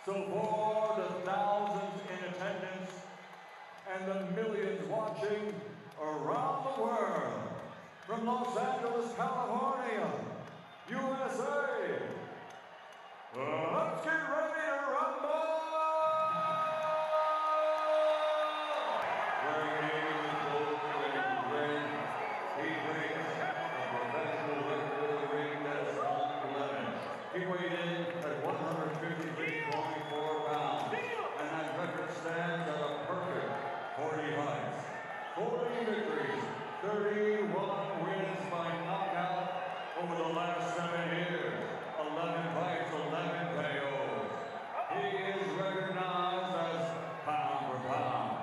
So for the thousands in attendance and the millions watching around the world, from Los Angeles, California, USA, let's get ready to rumble! Wearing his gold and red, he brings a professional record of the ring that's unblemished. He weighed in at 153.4 pounds, and that record stands at a perfect 40 fights, 40 victories, 31 wins by knockout over the last 7 years, 11 fights, 11 KOs. He is recognized as pound for pound,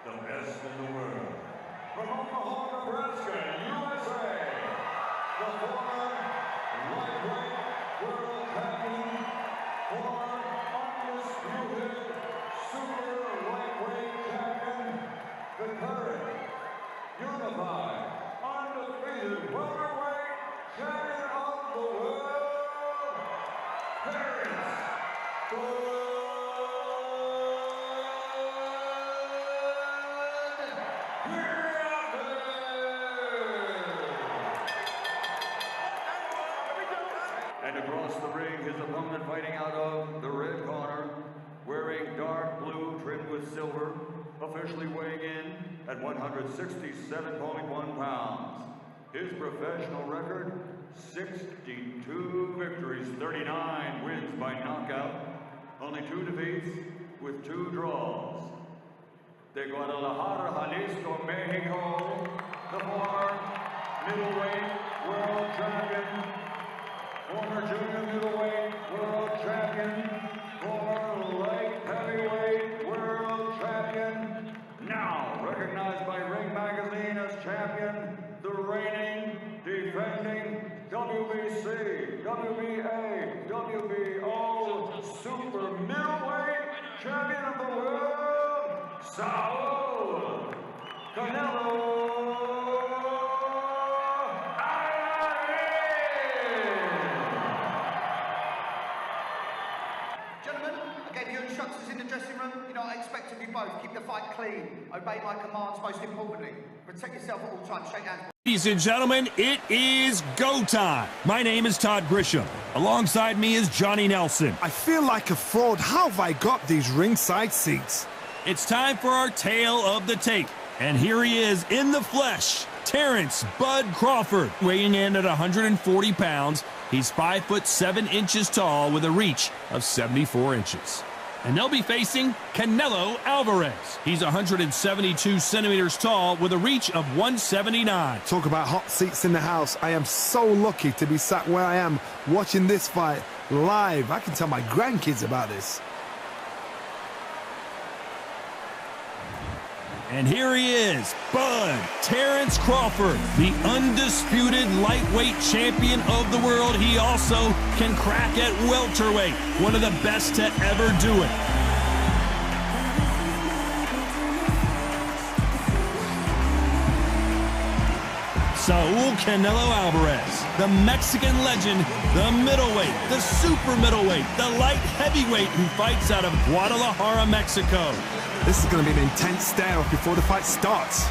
the best in the world. From Omaha, Nebraska, USA, the former lightweight world champion, former undisputed super lightweight champion, the current unified, undefeated welterweight champion of the world, Terrence Bud And across the ring, his opponent fighting out of the red corner, wearing dark blue trimmed with silver, officially weighing in at 167.1 pounds. His professional record, 62 victories, 39 wins by knockout, only 2 defeats with 2 draws. De Guadalajara, Jalisco, Mexico, the former middleweight world champion, former junior middleweight world champion, former light heavyweight world champion, now recognized by Ring Magazine as champion, the reigning, defending WBC, WBA, WBO super middleweight champion of the world, Saul Canelo instructions in the dressing room. You know, I expect of you both. Keep the fight clean. Obey my commands, most importantly. Protect yourself at all times. Shake hands. Ladies and gentlemen, it is go time. My name is Todd Grisham. Alongside me is Johnny Nelson. I feel like a fraud. How have I got these ringside seats? It's time for our tale of the tape. And here he is in the flesh, Terrence Bud Crawford, weighing in at 140 pounds. He's 5'7" tall with a reach of 74 inches. And they'll be facing Canelo Alvarez. He's 172 centimeters tall with a reach of 179. Talk about hot seats in the house. I am so lucky to be sat where I am watching this fight live. I can tell my grandkids about this. And here he is, Bud Terrence Crawford, the undisputed lightweight champion of the world. He also can crack at welterweight, one of the best to ever do it. Saul Canelo Alvarez, the Mexican legend, the middleweight, the super middleweight, the light heavyweight who fights out of Guadalajara, Mexico. This is going to be an intense stare-off before the fight starts.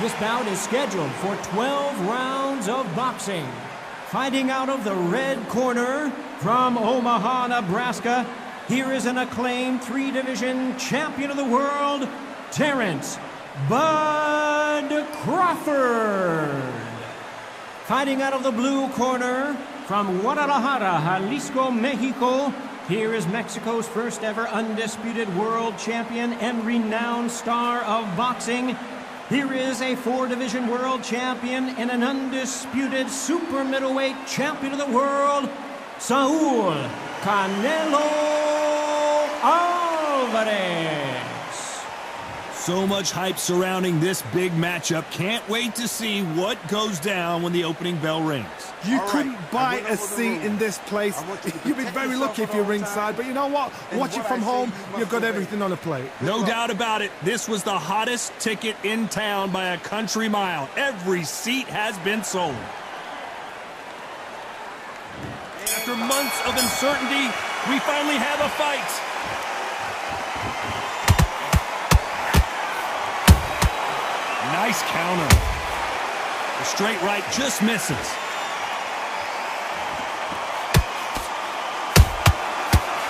This bout is scheduled for 12 rounds of boxing. Fighting out of the red corner from Omaha, Nebraska, here is an acclaimed 3-division champion of the world, Terrence Bud Crawford. Fighting out of the blue corner from Guadalajara, Jalisco, Mexico, here is Mexico's first ever undisputed world champion and renowned star of boxing. Here is a 4-division world champion and an undisputed super middleweight champion of the world, Saul Canelo Alvarez. So much hype surrounding this big matchup. Can't wait to see what goes down when the opening bell rings. You couldn't buy a seat in this place. You'd be very lucky if you're ringside, but you know what? Watch it from home, you've got everything on a plate. No doubt about it, this was the hottest ticket in town by a country mile. Every seat has been sold. After months of uncertainty, we finally have a fight. Nice counter. The straight right just misses.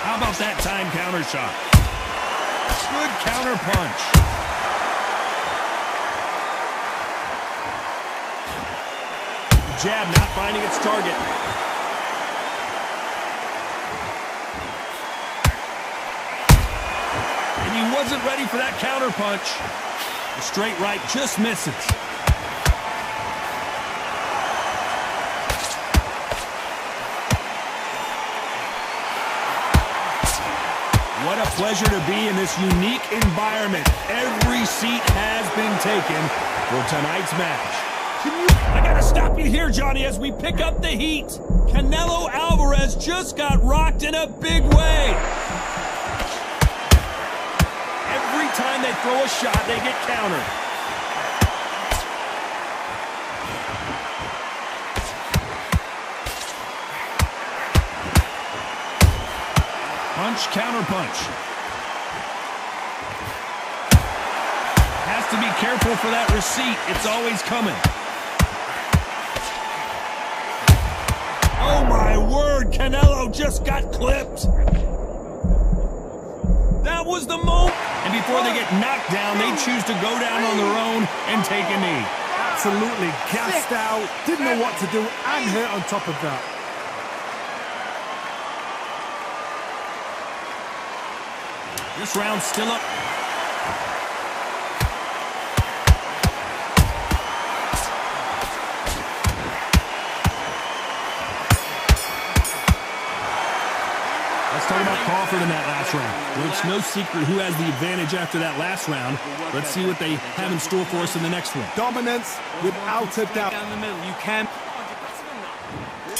How about that time counter shot? Good counter punch. Jab not finding its target. And he wasn't ready for that counter punch. The straight right just misses. What a pleasure to be in this unique environment. Every seat has been taken for tonight's match. I gotta stop you here, Johnny, as we pick up the heat. Canelo Alvarez just got rocked in a big way. Every time they throw a shot, they get countered. Punch, counter punch. Has to be careful for that receipt. It's always coming. Oh my word, Canelo just got clipped. That was the moment. And before they get knocked down, they choose to go down on their own and take a knee. Absolutely gassed out, didn't know what to do, and hurt on top of that. This round's still up. Let's talk about Crawford in that last round. Well, it's no secret who has the advantage after that last round. Let's see what they have in store for us in the next one. Dominance, without a doubt. Down the middle, you can.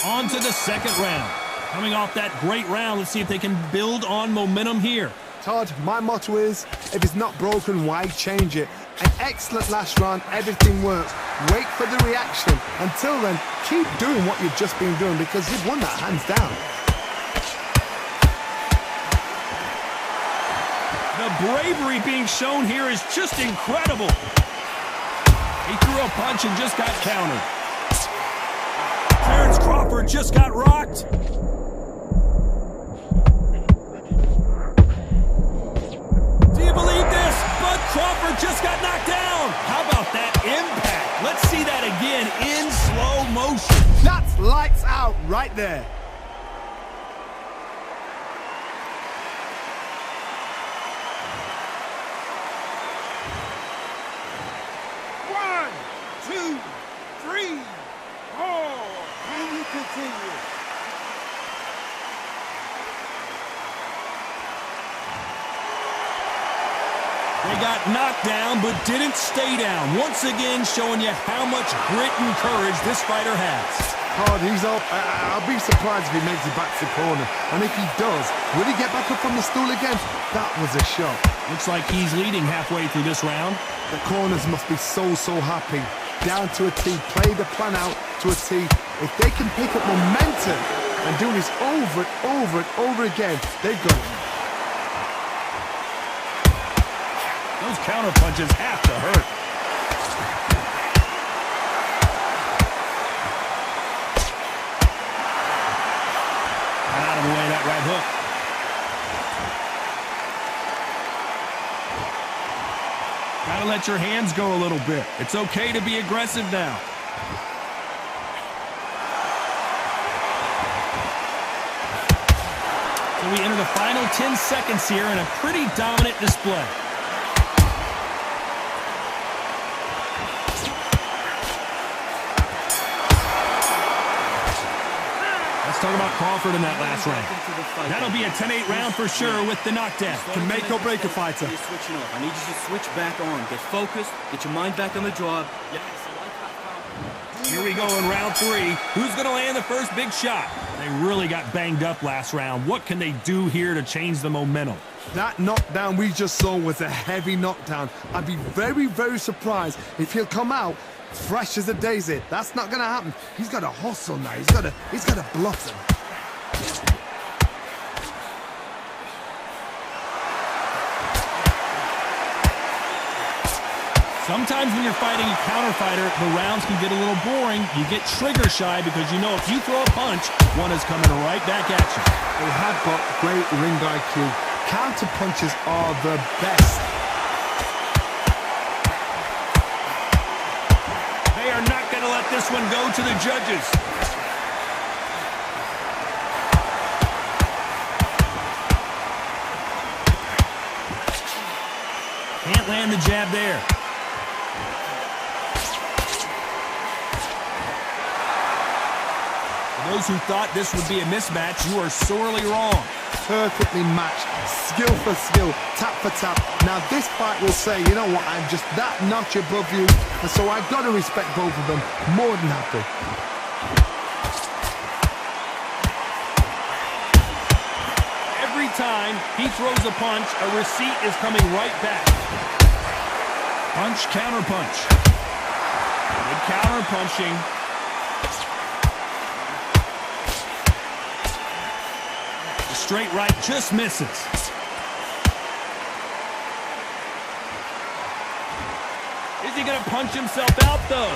On to the second round. Coming off that great round, let's see if they can build on momentum here. Todd, my motto is, if it's not broken, why change it? An excellent last round, everything works. Wait for the reaction. Until then, keep doing what you've just been doing because you've won that hands down. The bravery being shown here is just incredible. He threw a punch and just got countered. Crawford just got rocked. Do you believe this? Bud Crawford just got knocked down. How about that impact? Let's see that again in slow motion. That's lights out right there. They got knocked down, but didn't stay down. Once again, showing you how much grit and courage this fighter has. Todd, he's up. I'll be surprised if he makes it back to the corner. And if he does, will he get back up from the stool again? That was a shot. Looks like he's leading halfway through this round. The corners must be so happy. Down to a T, play the plan out to a T. If they can pick up momentum and do this over and over again, they've got it. Those counter punches have to hurt. Out of the way, that right hook. Gotta let your hands go a little bit. It's okay to be aggressive now. So we enter the final 10 seconds here in a pretty dominant display. Let's talk about Crawford in that last round. That'll be a 10-8 round for sure with the knockdown. Can make or break a fighter. You're switching off. I need you to switch back on. Get focused. Get your mind back on the job. Here we go in round 3. Who's going to land the first big shot? They really got banged up last round. What can they do here to change the momentum? That knockdown we just saw was a heavy knockdown. I'd be very, very surprised if he'll come out fresh as a daisy. That's not going to happen. He's got to hustle now. He's got to bluff him. Sometimes when you're fighting a counter fighter, the rounds can get a little boring. You get trigger shy because you know if you throw a punch, one is coming right back at you. They have got great ring IQ. Counter punches are the best. They are not going to let this one go to the judges. Can't land the jab there. For those who thought this would be a mismatch, you are sorely wrong. Perfectly matched, skill for skill, tap for tap. Now this fight will say, you know what, I'm just that notch above you, and so I've got to respect both of them. More than happy. Every time he throws a punch, a receipt is coming right back. Punch, counter punch. Good counter punching. Straight right just misses. Is he going to punch himself out, though?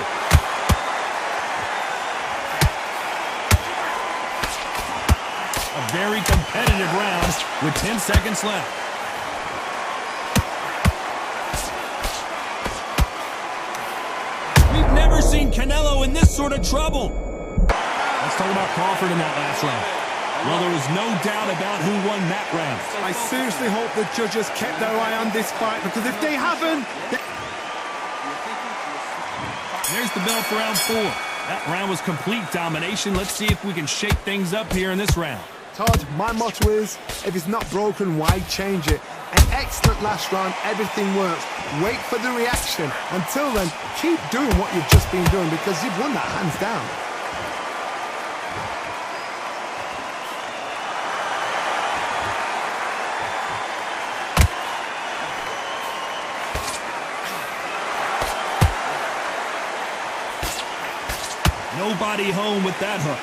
A very competitive round with 10 seconds left. We've never seen Canelo in this sort of trouble. Let's talk about Crawford in that last round. Well, there was no doubt about who won that round. I seriously hope the judges kept their eye on this fight, because if they haven't... There's the bell for round 4. That round was complete domination. Let's see if we can shake things up here in this round. Todd, my motto is, if it's not broken, why change it? An excellent last round, everything works. Wait for the reaction. Until then, keep doing what you've just been doing, because you've won that hands down. Nobody home with that hook.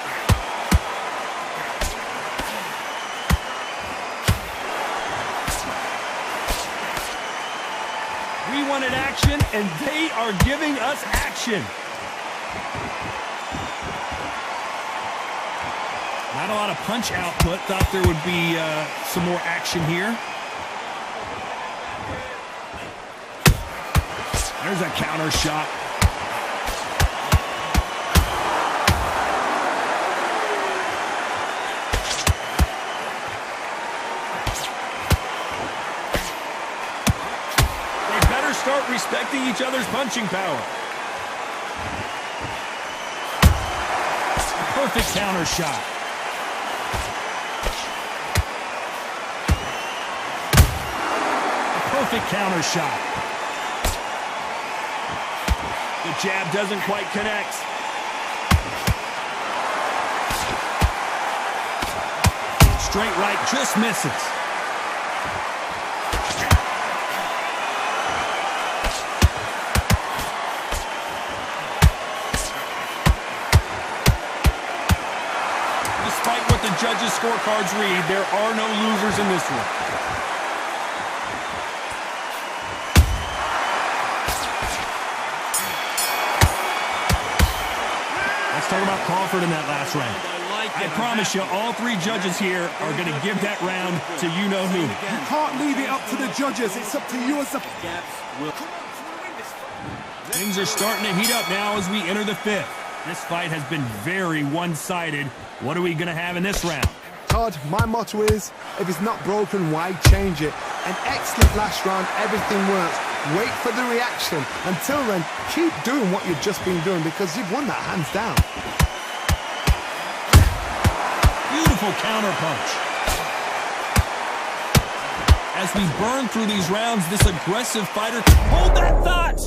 We wanted action, and they are giving us action. Not a lot of punch output. Thought there would be some more action here. There's a counter shot. Start respecting each other's punching power. A perfect counter shot. A perfect counter shot. The jab doesn't quite connect. Straight right just misses. Despite what the judges' scorecards read, there are no losers in this one. Let's talk about Crawford in that last round. I promise you, all three judges here are going to give that round to you-know-who. You can't leave it up to the judges. It's up to you as the... Things are starting to heat up now as we enter the 5th. This fight has been very one-sided. What are we going to have in this round? Todd, my motto is, if it's not broken, why change it? An excellent last round, everything works. Wait for the reaction. Until then, keep doing what you've just been doing, because you've won that hands down. Beautiful counterpunch. As we burn through these rounds, this aggressive fighter... Hold that thought!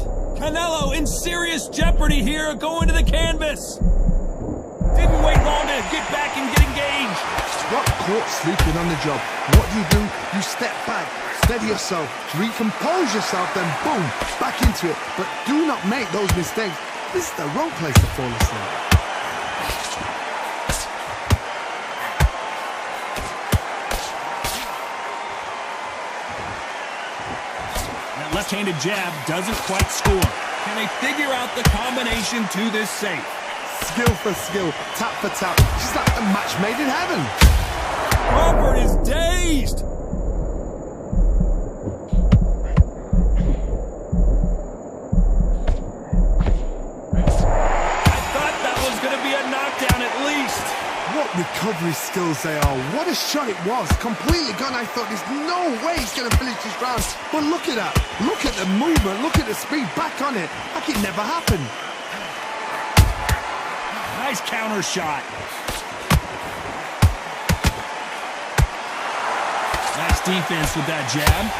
Canelo in serious jeopardy here, going to the canvas. Didn't wait long to get back and get engaged. Got caught sleeping on the job. What do? You step back, steady yourself, recompose yourself, then boom, back into it. But do not make those mistakes. This is the wrong place to fall asleep. That left-handed jab doesn't quite score. Can they figure out the combination to this safe? Skill for skill, tap for tap. She's like a match made in heaven. Crawford is dazed. I thought that was going to be a knockdown at least. What recovery skills they are. What a shot it was. Completely gone. I thought there's no way he's going to finish this round. But look at that. Look at the movement. Look at the speed. Back on it. Like it never happened. Nice counter shot. Nice defense with that jab.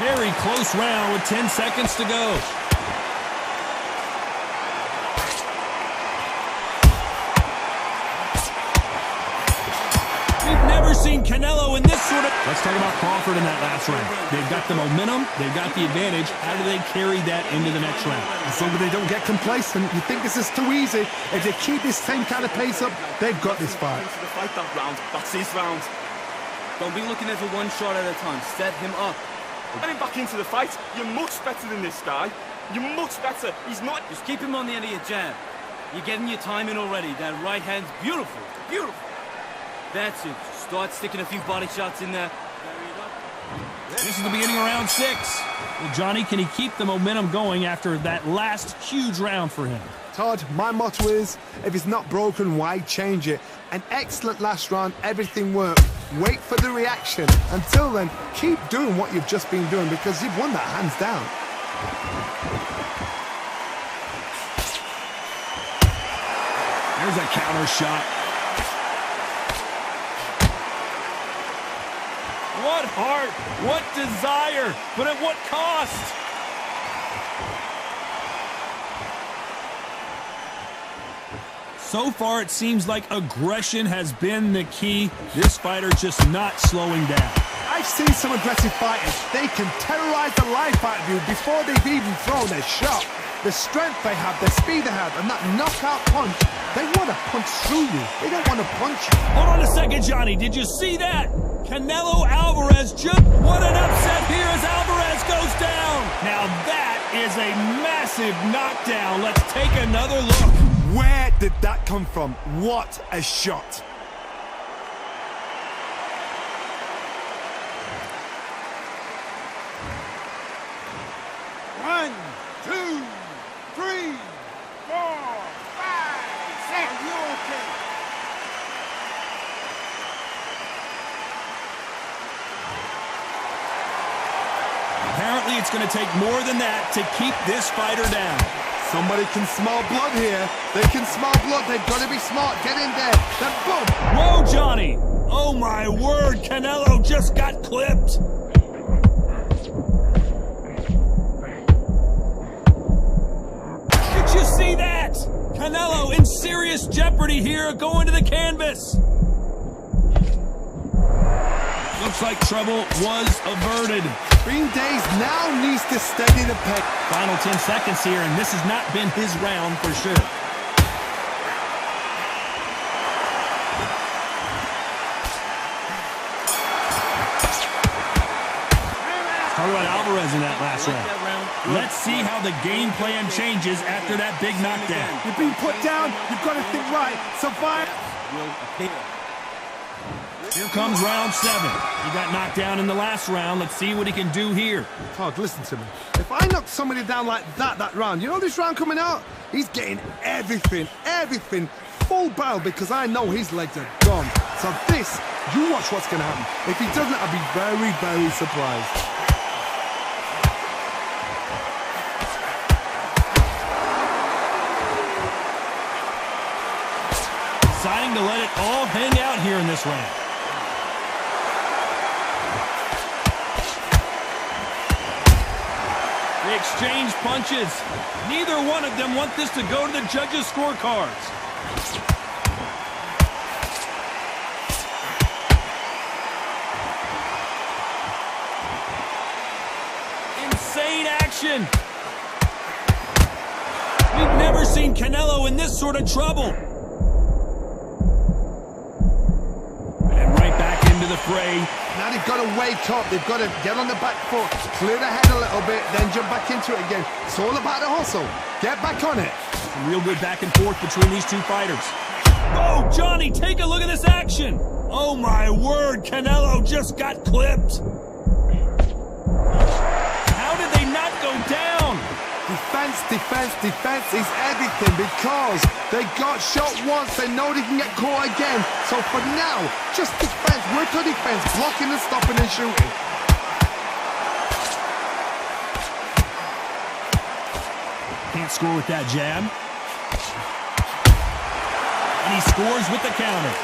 Very close round with 10 seconds to go. We've never seen Canelo in this sort of... Let's talk about Crawford in that last round. They've got the momentum. They've got the advantage. How do they carry that into the next round? As long as they don't get complacent, you think this is too easy. If they keep this same kind of pace up, they've got this fight. Into the fight that round. That's his round. Don't be looking at it one shot at a time. Set him up. Getting back into the fight, you're much better than this guy. You're much better. He's not... Just keep him on the end of your jab. You're getting your time in already. That right hand's beautiful. Beautiful. That's it. Start sticking a few body shots in there. This is the beginning of round 6. Well, Johnny, can he keep the momentum going after that last huge round for him? Todd, my motto is, if it's not broken, why change it? An excellent last round, everything worked. Wait for the reaction. Until then, keep doing what you've just been doing because you've won that hands down. There's a counter shot. What heart, what desire, but at what cost? So far, it seems like aggression has been the key. This fighter just not slowing down. I've seen some aggressive fighters. They can terrorize the life out of you before they've even thrown their shot. The strength they have, the speed they have, and that knockout punch, they want to punch through you. They don't want to punch you. Hold on a second, Johnny. Did you see that? Canelo Alvarez just... What an upset here as Alvarez goes down. Now that is a massive knockdown. Let's take another look. Where did that come from? What a shot. One, two, three, 4, 5, 6. Are you okay? Apparently, it's going to take more than that to keep this fighter down. Somebody can smell blood here. They can smell blood. They've got to be smart. Get in there. Then boom. Whoa, Johnny. Oh, my word. Canelo just got clipped. Did you see that? Canelo in serious jeopardy here, going to the canvas. Looks like trouble was averted. Green Days now needs to steady the pace. Final 10 seconds here, and this has not been his round for sure. Talk about Alvarez in that last round. Let's see how the game plan changes after that big knockdown. You've been put down. You've got to think right. Survive. Here comes round 7. He got knocked down in the last round. Let's see what he can do here. Todd, listen to me. If I knock somebody down like that round, you know this round coming out? He's getting everything, full barrel because I know his legs are gone. So this, you watch what's going to happen. If he doesn't, I'll be very, very surprised. trying to let it all hang out here in this round. They exchange punches. Neither one of them want this to go to the judges' scorecards. Insane action. We've never seen Canelo in this sort of trouble. And right back into the fray. Now they've got to wake up. They've got to get on the back foot, clear the head a little bit, then jump back into it again. It's all about the hustle. Get back on it. Some real good back and forth between these two fighters. Oh, Johnny, take a look at this action. Oh, my word. Canelo just got clipped. How did they not go down? Defense, defense, defense is everything because they got shot once. They know they can get caught again. So for now, just defense, work on defense, blocking and stopping and shooting. Can't score with that jab. And he scores with the counter.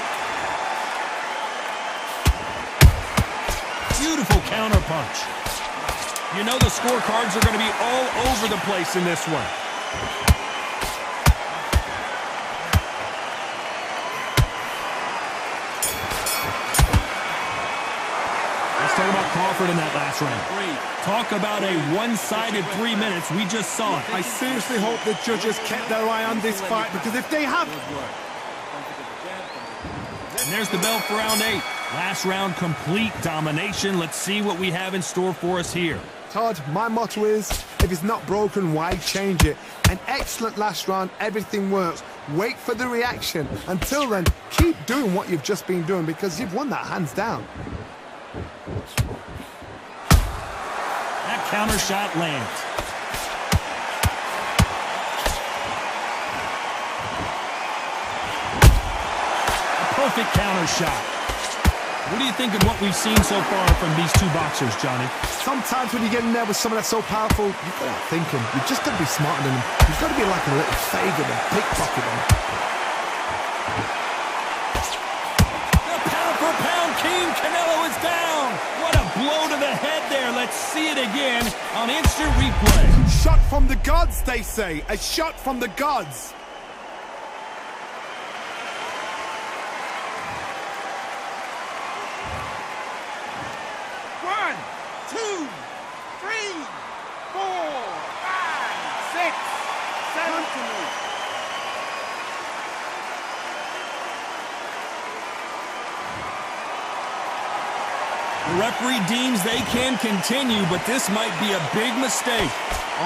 Beautiful counter punch. You know the scorecards are going to be all over the place in this one. Let's talk about Crawford in that last round. Talk about a one-sided 3 minutes. We just saw it. I seriously hope the judges kept their eye on this fight because if they have... And there's the bell for round 8. Last round, complete domination. Let's see what we have in store for us here. Todd, my motto is, if it's not broken, why change it? An excellent last round, everything works. Wait for the reaction. Until then, keep doing what you've just been doing because you've won that hands down. That counter shot lands. A perfect counter shot. What do you think of what we've seen so far from these two boxers, Johnny? Sometimes when you get in there with someone that's so powerful, you've got to think him. You've just got to be smarter than him. You've got to be like a little Fagan and pickpocket him. The pound-for-pound king, Canelo, is down. What a blow to the head there. Let's see it again on instant replay. Shot from the gods, they say. A shot from the gods. The referee deems they can continue, but this might be a big mistake.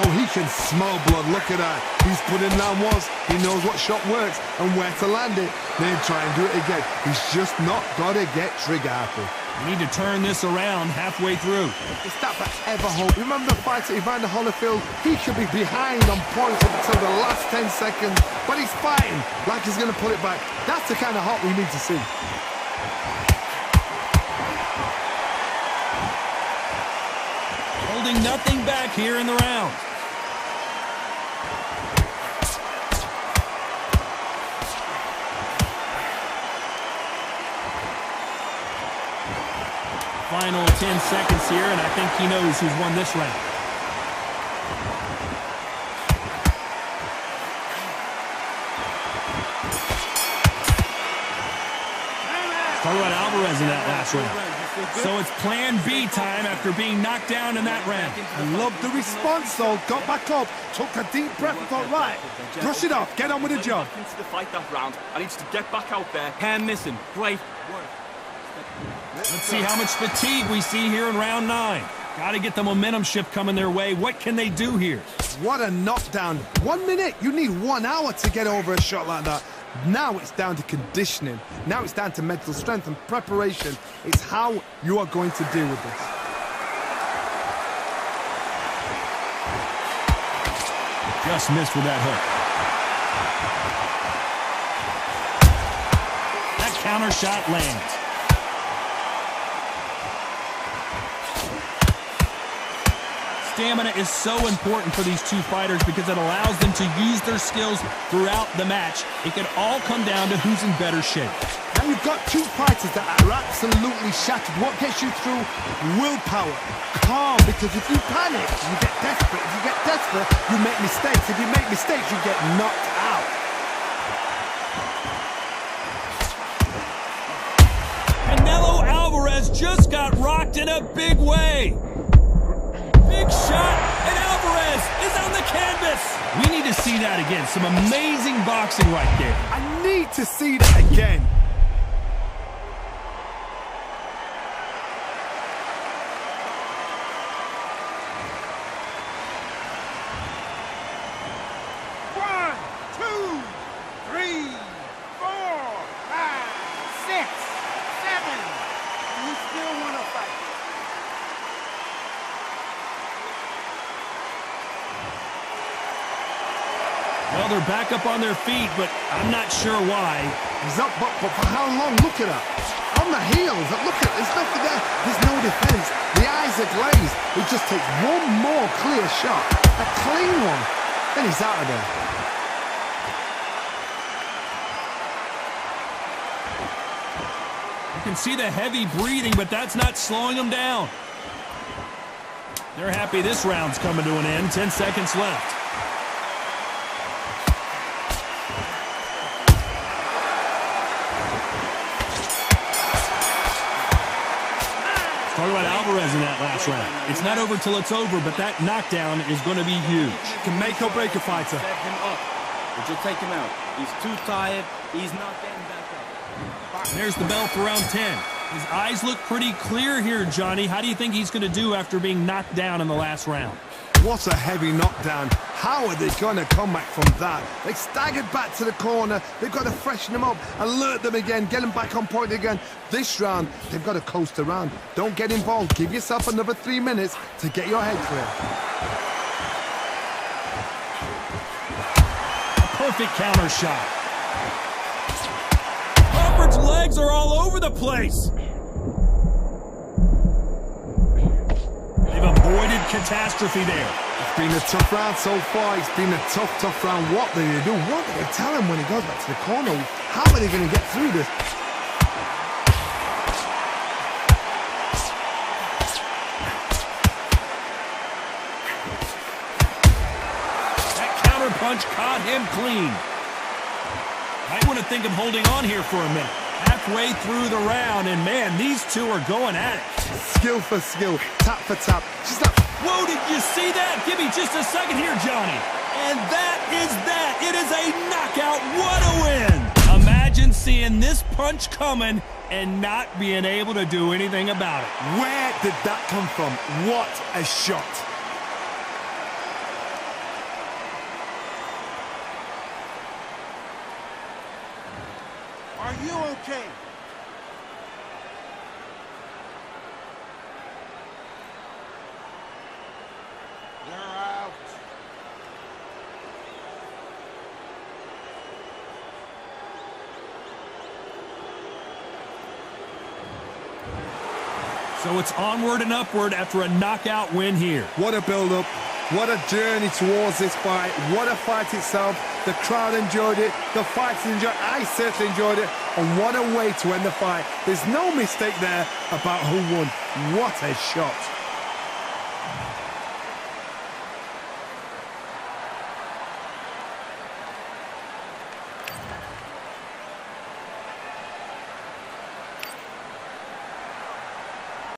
Oh, he can smell blood. Look at that. He's put in down once. He knows what shot works and where to land it. Then try and do it again. He's just not got to get trigger happy. We need to turn this around halfway through. Is that forever hope? Remember the fight at Evander Holyfield? He could be behind on points up until the last 10 seconds, but he's fighting like he's going to pull it back. That's the kind of hope we need to see. Holding nothing back here in the round. Final 10 seconds here, and I think he knows who's won this round. Talk about Alvarez in that last round. So it's plan B time after being knocked down in that round. I love the response, though. Got back up, took a deep breath and thought, right, brush it off, get on with the job. Into the fight that round. I need to get back out there. Hand missing. Great work. Let's see how much fatigue we see here in round 9. Got to get the momentum shift coming their way. What can they do here? What a knockdown. 1 minute. You need 1 hour to get over a shot like that. Now it's down to conditioning. Now it's down to mental strength and preparation. It's how you are going to deal with this. Just missed with that hook. That counter shot lands. stamina is so important for these two fighters because it allows them to use their skills throughout the match. It can all come down to who's in better shape. Now you've got two fighters that are absolutely shattered. What gets you through? Willpower. Calm, because if you panic, you get desperate. If you get desperate, you make mistakes. If you make mistakes, you get knocked out. Canelo Alvarez just got rocked in a big way. Big shot, and Alvarez is on the canvas. We need to see that again. Some amazing boxing right there. I need to see that again. One, two, three, four, five, six, seven. You still want to fight? Well, they're back up on their feet, but I'm not sure why. He's up, but for how long? Look at that. On the heels. Look at it. There's nothing there. There's no defense. The eyes are glazed. He just takes one more clear shot. A clean one. Then he's out of there. You can see the heavy breathing, but that's not slowing him down. They're happy this round's coming to an end. 10 seconds left. Talk about Alvarez in that last round. It's not over till it's over, but that knockdown is going to be huge. Can make or break a fighter. Set him up. Would you take him out? He's too tired. He's not getting back up. There's the bell for round 10. His eyes look pretty clear here, Johnny. How do you think he's going to do after being knocked down in the last round? What a heavy knockdown. How are they going to come back from that? They staggered back to the corner. They've got to freshen them up, alert them again, get them back on point again. This round, they've got to coast around. Don't get involved. Give yourself another 3 minutes to get your head clear. A perfect counter shot. Crawford's legs are all over the place. They've avoided catastrophe there. It's been a tough round so far. It's been a tough round. What do they do? What do they tell him when he goes back to the corner? How are they going to get through this? That counter punch caught him clean. Might want to think of holding on here for a minute. Halfway through the round, and man, these two are going at it. Skill for skill, tap for tap. Just like, whoa, did you see that? Give me just a second here, Johnny. And that is that. It is a knockout. What a win. Imagine seeing this punch coming and not being able to do anything about it. where did that come from? What a shot. Are you okay? You're out. So it's onward and upward after a knockout win here. What a build-up. What a journey towards this fight. What a fight itself. The crowd enjoyed it. The fighters enjoyed it. I certainly enjoyed it. And what a way to end the fight. There's no mistake there about who won. What a shot.